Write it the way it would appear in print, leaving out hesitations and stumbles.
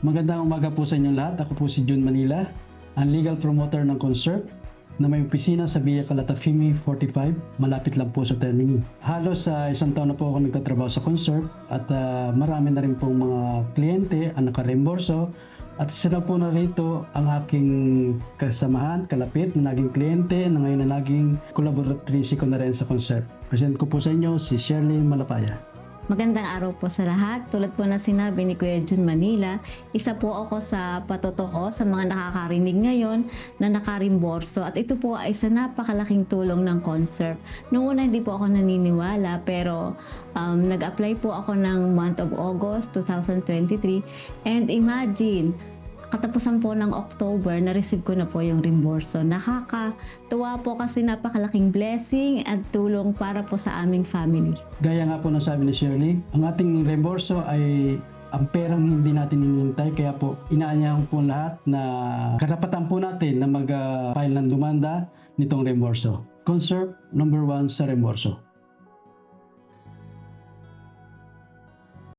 Magandang umaga po sa inyong lahat. Ako po si Jun Manila, ang legal promoter ng Conserve na may opisina sa Via Calatafimi 45, malapit lang po sa Termini. Halos isang taon na po ako nagtatrabaho sa Conserve at marami na rin pong mga kliyente ang nakareimborso. At isa na po na rito ang aking kasamahan, kalapit na naging kliyente na ngayon na naging collaboratrice ko na rin sa Conserve. Present ko po sa inyo si Shirley Malapaya. Magandang araw po sa lahat. Tulad po na sinabi ni Kuya Jun Manila, isa po ako sa patotoo sa mga nakakarinig ngayon na nakarimborso. At ito po ay isa napakalaking tulong ng Conserve. Noong una hindi po ako naniniwala pero nag-apply po ako ng month of August 2023 and imagine, katapusan po ng October, na-receive ko na po yung reimborso. Nakakatuwa po kasi napakalaking blessing at tulong para po sa aming family. Gaya nga po ng sabi ni Shirley, ang ating reimborso ay ang perang hindi natin hinihintay, kaya po inaanyahan po lahat na karapatan po natin na mag-file ng dumanda nitong reimborso. Conserve number 1 sa reimborso.